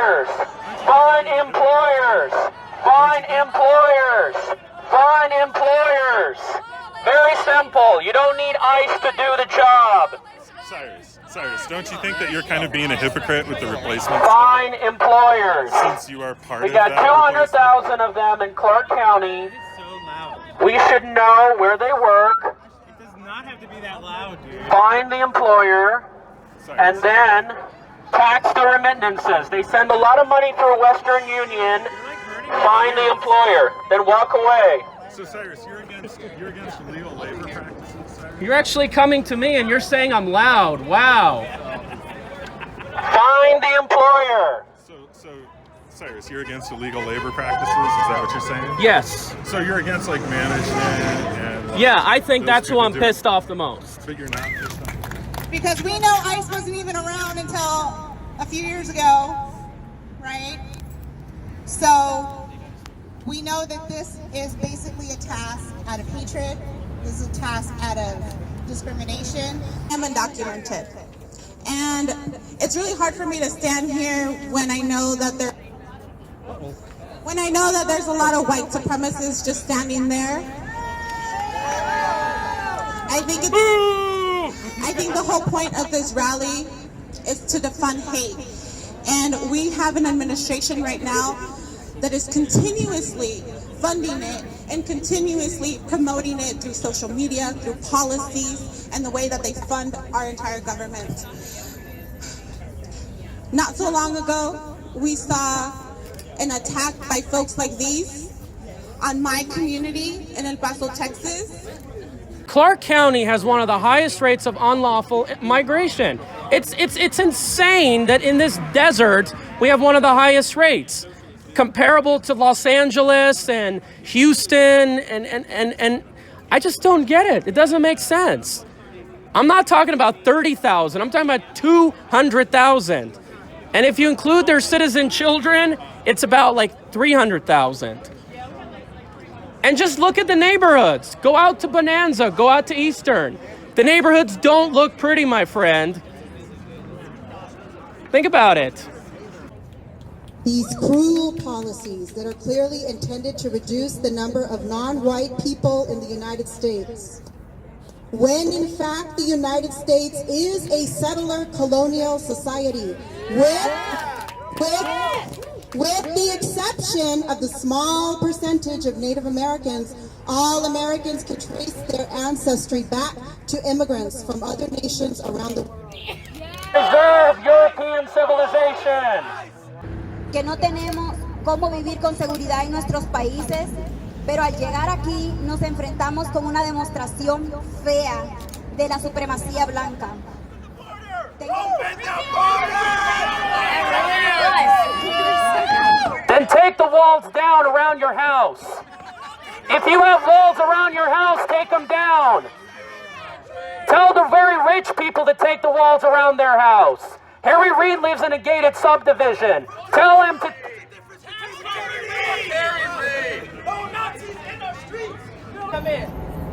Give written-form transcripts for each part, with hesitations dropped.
employers. Fine employers. Fine employers. Fine employers. Very simple. You don't need ICE to do the job. Cyrus, don't you think that you're kind of being a hypocrite with the replacements? Fine employers. Since you are part We of that. got 200,000 of them in Clark County. It is so loud. We should know where they work. It does not have to be that loud, dude. Find the employer. And then tax the remittances. They send a lot of money through Western Union. Find the employer. Then walk away. So Cyrus, you're against illegal labor practices, Cyrus? You're actually coming to me and you're saying I'm loud. Wow. Find the employer. So Cyrus, you're against illegal labor practices? Is that what you're saying? Yes. So you're against like management and... Yeah, I think those that's who people I'm do- pissed off the most. But you're not pissed off? Because we know ICE wasn't even around until a few years ago, right? So we know that this is basically a task out of hatred. This is a task out of discrimination. I'm undocumented. And it's really hard for me to stand here when I know that there's a lot of white supremacists just standing there. I think the whole point of this rally is to defund hate. And we have an administration right now that is continuously funding it and continuously promoting it through social media, through policies, and the way that they fund our entire government. Not so long ago, we saw an attack by folks like these on my community in El Paso, Texas. Clark County has one of the highest rates of unlawful migration. It's insane that in this desert we have one of the highest rates, comparable to Los Angeles and Houston, and I just don't get it. It doesn't make sense. I'm not talking about 30,000. I'm talking about 200,000. And if you include their citizen children, it's about like 300,000. And just look at the neighborhoods. Go out to Bonanza, go out to Eastern. The neighborhoods don't look pretty, my friend. Think about it. These cruel policies that are clearly intended to reduce the number of non-white people in the United States, when in fact the United States is a settler colonial society, with the exception of the small percentage of Native Americans, all Americans can trace their ancestry back to immigrants from other nations around the world. Preserve European civilization. Que no tenemos cómo vivir con seguridad en nuestros países, pero al llegar aquí nos enfrentamos con una demostración fea de la supremacía blanca. Then take the walls down around your house. If you have walls around your house, take them down. Tell the very rich people to take the walls around their house. Harry Reid lives in a gated subdivision. Tell him to... Come in.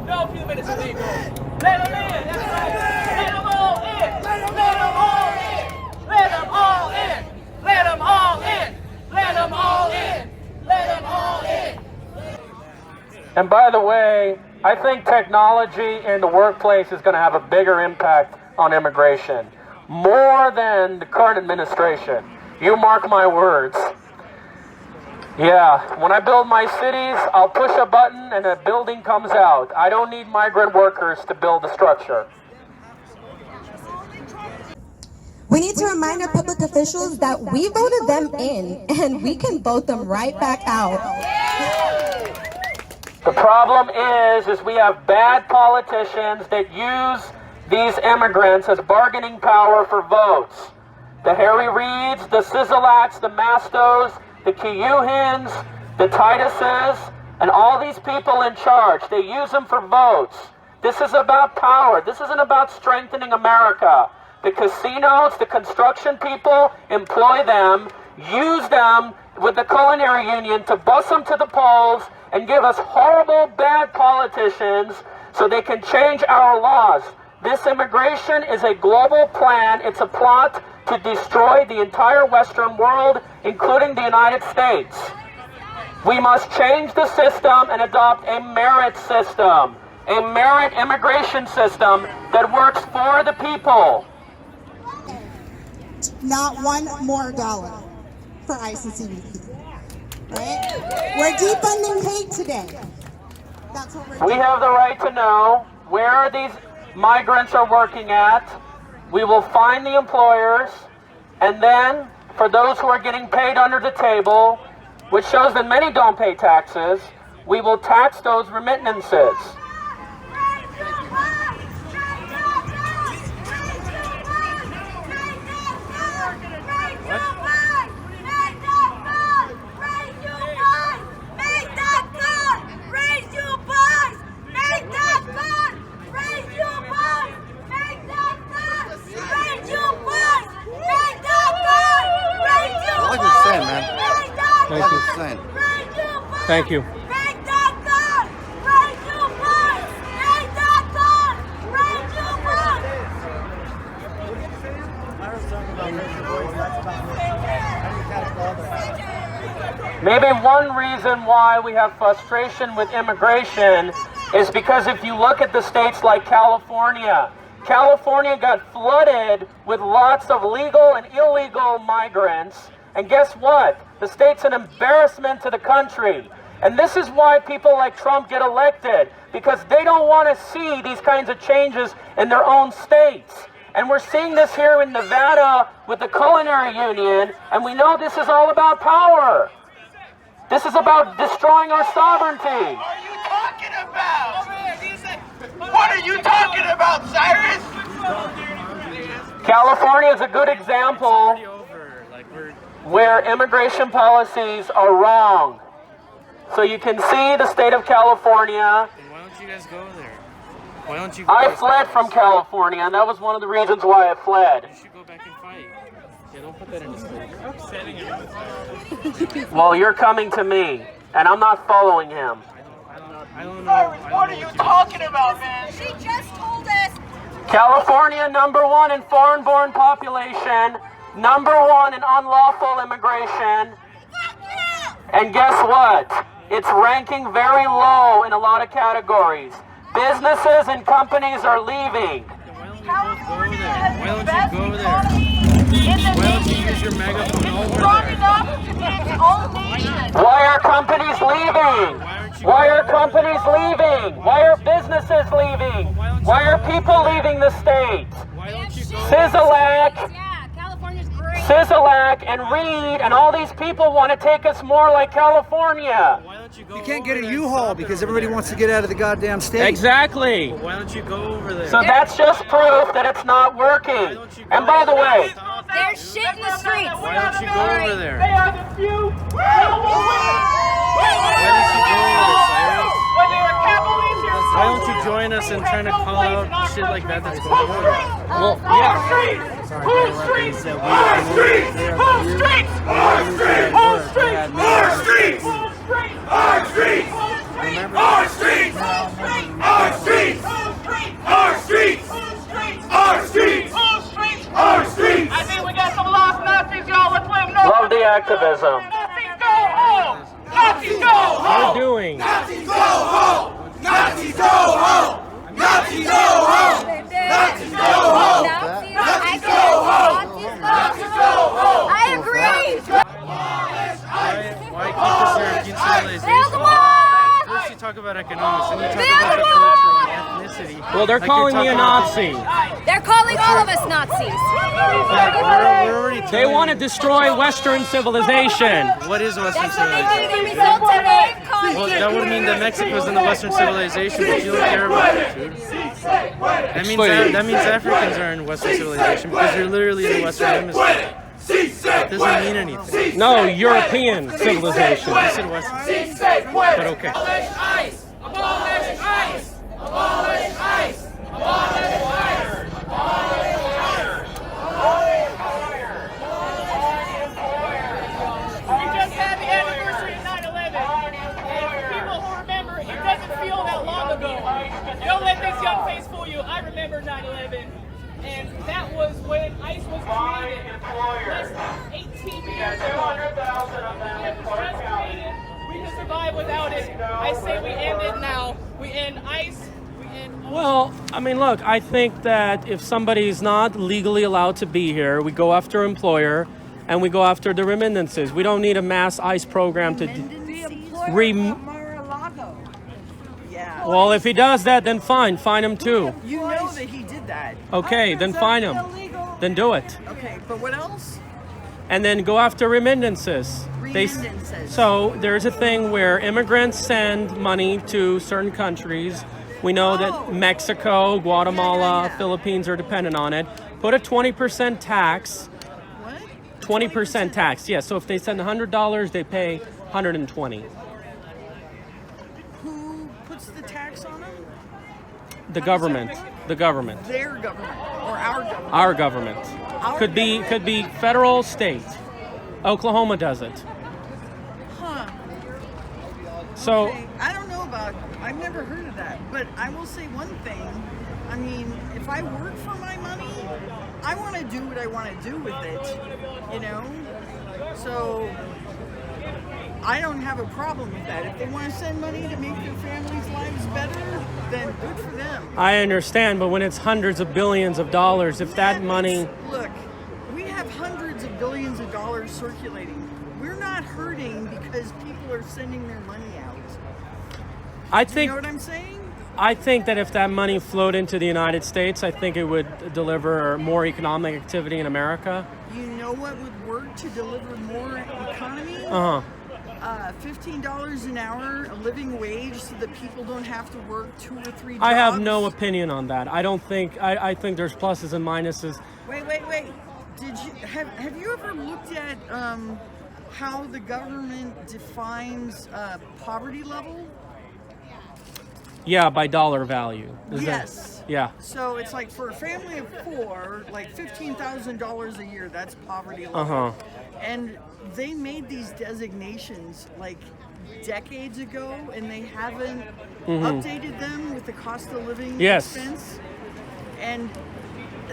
No humans illegal. Let them in. That's right. Let them all in. Let them all in. Let them all in. Let them all in. Let them all in. Let them all in. And by the way, I think technology in the workplace is going to have a bigger impact on immigration. More than the current administration. You mark my words. Yeah, when I build my cities, I'll push a button and a building comes out. I don't need migrant workers to build the structure. We need to remind our public officials that we voted them in and we can vote them right back out. The problem is we have bad politicians that use these immigrants as bargaining power for votes. The Harry Reids, the Sizzlats, the Mastos, the Kihuens, the Tituses, and all these people in charge, they use them for votes. This is about power. This isn't about strengthening America. The casinos, the construction people, employ them, use them with the Culinary Union to bus them to the polls and give us horrible, bad politicians so they can change our laws. this immigration is a global plan. It's a plot to destroy the entire Western world, including the United States. We must change the system and adopt a merit system, a merit immigration system that works for the people. Not one more dollar for ICE and CBP, right? We're defunding hate today. That's what we're We doing. have the right to know where these migrants are working at. We will find the employers, and then for those who are getting paid under the table, which shows that many don't pay taxes, we will tax those remittances. Thank you. Maybe one reason why we have frustration with immigration is because if you look at the states like California, California got flooded with lots of legal and illegal migrants. And guess what? The state's an embarrassment to the country. And this is why people like Trump get elected, because they don't want to see these kinds of changes in their own states. And we're seeing this here in Nevada with the Culinary Union, and we know this is all about power. This is about destroying our sovereignty. What are you talking about? What are you talking about, Cyrus? California is a good example where immigration policies are wrong. So you can see the state of California. Why don't you guys go there? Why don't you go I fled from California, and that was one of the reasons why I fled. You should go back and fight. Yeah, don't put that in his face. Well, you're coming to me, and I'm not following him. I don't know. What are you talking about, man? She just told us. California, #1 in foreign-born population, #1 in unlawful immigration. And guess what? It's ranking very low in a lot of categories. Businesses and companies are leaving. Why don't you go there? Why don't you use your megaphone over there? Why are companies leaving? Why are companies leaving? Why are businesses leaving? Why are people leaving the state? Sizzalac and Reid and all these people want to take us more like California. You can't get a U-Haul because everybody wants to get out of the goddamn state. Exactly. Why don't you go over there? So that's just proof that it's not working. And by the way, There's shit in the streets. Why don't you go over there? They are the few. Why don't you go over there, Cyrus? When they were capitalists, Why don't you join us in trying to call out shit like that that's going on? well, yeah. Home streets! Home streets! Home streets! Home streets! Home streets! Home streets! Home streets! Our streets! Our streets! Our streets! Our streets! Our streets! I think we got some lost Nazis, y'all. Let's let them know. Love the activism. Nazis go home! Nazis go home! What are you doing? Nazis go home! Nazis go home! Nazis go home! Nazis go home! Nazis go home! Nazis go home! I agree. Why keep this European civilization? First you talk about economics, then you talk about the culture and ethnicity. Well, they're Like calling you're me a talking Nazi. They're calling all of us Nazis. We're already They want to destroy Western civilization. What is Western That's what they civilization? do. They result today. Well, that would mean that Mexico's in the Western civilization, but you don't care about it, dude. That means Africans are in Western civilization because you're literally in the Western hemisphere. It doesn't mean anything. No, European civilization. You said Western. But okay. Abolish ICE! Abolish ICE! Abolish ICE! Abolish ICE! Abolish We just had the anniversary of 9/11. And people who remember, it doesn't feel that long ago. Don't let this young face fool you. I remember. remember 9/11, and that was when ICE was created less than 18 years ago. It was just created. We can survive without it. I say we end it now. We end ICE. We end. Well, I mean, look, I think that if somebody's not legally allowed to be here, we go after employer and we go after the remittances. We don't need a mass ICE program to Yeah. Well, if he does that, then fine him too. You know that he did that. Okay, then fine him. Then do it. Okay, but what else? And then go after remittances. So there's a thing where immigrants send money to certain countries. We know that Mexico, Guatemala, Philippines are dependent on it. Put a 20% tax. What? 20% tax, yes. So if they send $100, they pay $120. Who puts the tax on them? The government. The government. Their government or our government? Our government. Could be federal, state. Oklahoma does it. Huh. So Okay, I don't know about. I've never heard of that, but I will say one thing. I mean, if I work for my money, I want to do what I want to do with it. You know. So I don't have a problem with that. If they want to send money to make their families' lives better, then good for them. I understand, but when it's hundreds of billions of dollars, if that money... Look, we have hundreds of billions of dollars circulating. We're not hurting because people are sending their money out. You know what I'm saying? I think that if that money flowed into the United States, I think it would deliver more economic activity in America. You know what would work to deliver more economy? $15 an hour, a living wage, so that people don't have to work 2 or 3 jobs. I have no opinion on that. I don't think... I think there's pluses and minuses. Wait. Did you have you ever looked at how the government defines poverty level? Yeah, by dollar value. Yes. Yeah. So it's like for a family of 4, like $15,000 a year, that's poverty level. And they made these designations like decades ago, and they haven't updated them with the cost of living expense. And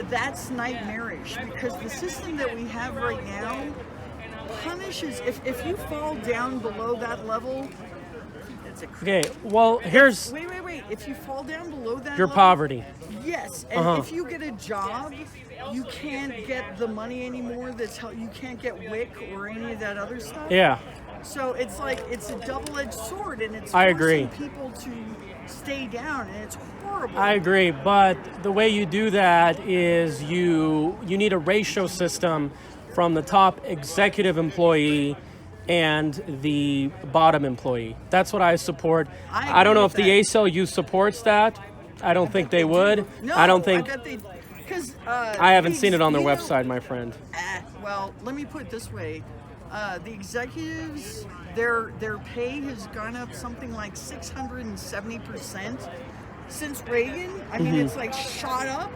that's nightmarish because the system that we have right now punishes if you fall down below that level. Okay, well, here's... Wait. If you fall down below that your level, poverty. Yes, and if you get a job, you can't get the money anymore. You can't get WIC or any of that other stuff. Yeah. So it's like it's a double-edged sword, and it's I agree. forcing people to stay down, and it's horrible. I agree, but the way you do that is you need a ratio system from the top executive employee and the bottom employee. That's what I support. I don't know if the ACLU supports that. I don't think they would. No, I don't think... I bet they, because I haven't seen it on their website, my friend. Well, let me put it this way. The executives, their pay has gone up something like 670% since Reagan. I mean, it's like shot up.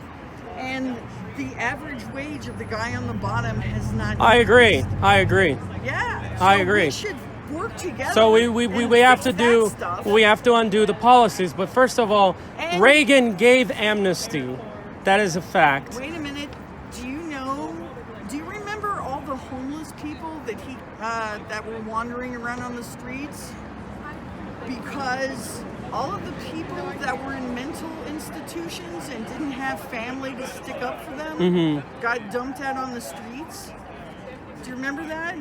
And the average wage of the guy on the bottom has not. I agree. Yeah. So I agree. We should work together. So we have to undo the policies. But first of all, Reagan gave amnesty. That is a fact. Wait a minute. Do you remember all the homeless people that were wandering around on the streets? Because all of the people that were in mental institutions and didn't have family to stick up for them got dumped out on the streets. Do you remember that?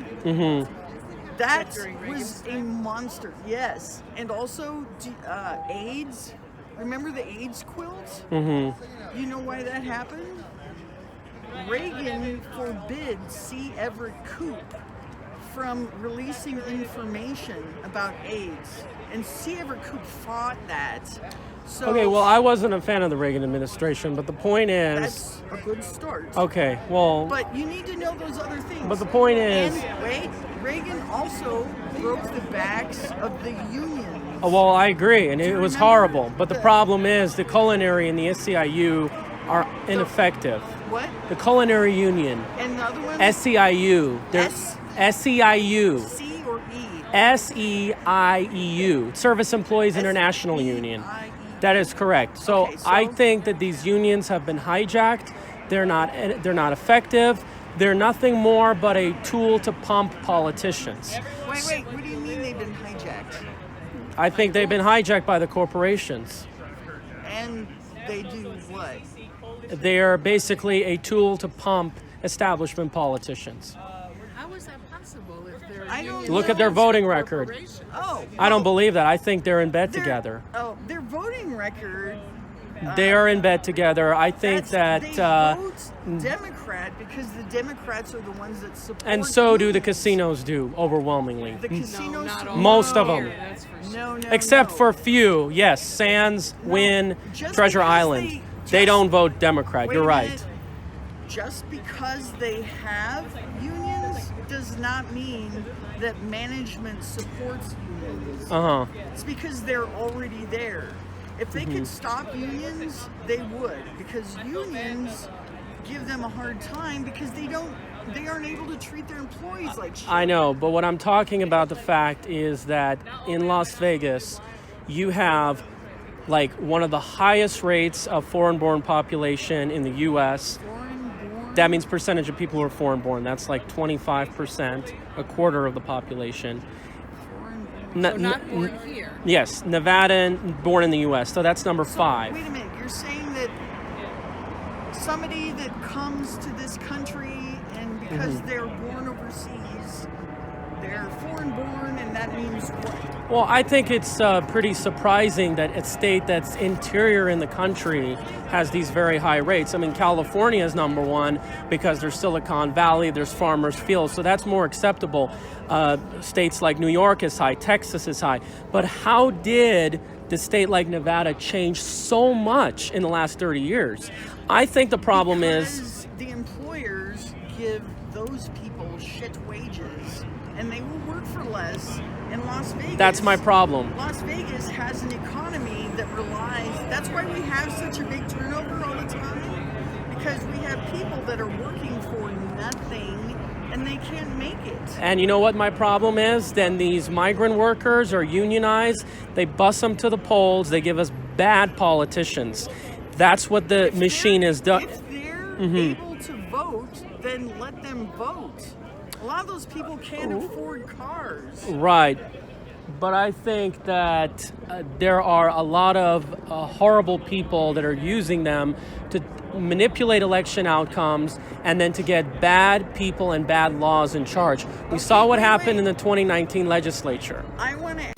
That was a monster, yes. And also AIDS. Remember the AIDS quilt? You know why that happened? Reagan forbid C. Everett Koop from releasing information about AIDS. And C. Everett Koop fought that. So Okay, well, I wasn't a fan of the Reagan administration, but the point is... That's a good start. Okay, well... But you need to know those other things. But the point is... And wait, Reagan also broke the backs of the union. Well, I agree, and it was horrible. But the problem is the Culinary and the SEIU are ineffective. What? The Culinary Union. And the other one? SEIU. SEIU. C or E? SEIEU. Service Employees International Union. That is correct. So, Okay, so- I think that these unions have been hijacked. They're not effective. They're nothing more but a tool to pump politicians. Wait, what do you mean they've been hijacked? I think they've been hijacked by the corporations. And they do what? They are basically a tool to pump establishment politicians. How is that possible if they're I don't Look know. at their voting record. Oh. I don't believe that. I think they're in bed together. Oh, their voting record. They are in bed together. I think They that, vote Democrat because the Democrats are the ones that support. and so do the unions. casinos do overwhelmingly. The casinos. Most of them, No, except for a few. Yes, Sands, Wynn, just Treasure because Island. They don't vote Democrat. Wait You're a right. minute. Just because they have unions does not mean that management supports unions. Uh-huh. It's because they're already there. If they could stop unions, they would, because unions give them a hard time because they aren't able to treat their employees like shit. I know, but what I'm talking about, the fact is that in Las Vegas, you have like one of the highest rates of foreign-born population in the U.S. That means percentage of people who are foreign-born. That's like 25%, a quarter of the population. not born here. Yes, Nevadan, born in the U.S. So that's number 5. Wait a minute, you're saying that somebody that comes to this country and because they're born overseas, they're foreign born, and that means what? Well, I think it's pretty surprising that a state that's interior in the country has these very high rates. I mean, California is number 1 because there's Silicon Valley, there's farmers' fields, so that's more acceptable. States like New York is high, Texas is high. But how did the state like Nevada change so much in the last 30 years? I think the problem is the employers give those people shit wages, and they will work for less. In Las Vegas, that's my problem. Las Vegas has an economy that relies. That's why we have such a big turnover all the time, because we have people that are working for nothing and they can't make it. And you know what my problem is? Then these migrant workers are unionized. They bust them to the polls. They give us bad politicians. That's what the machine has done. If they're able to vote, then let them vote. A lot of those people can't afford cars. Right. But I think that there are a lot of horrible people that are using them to manipulate election outcomes and then to get bad people and bad laws in charge. We saw what happened in the 2019 legislature. I want to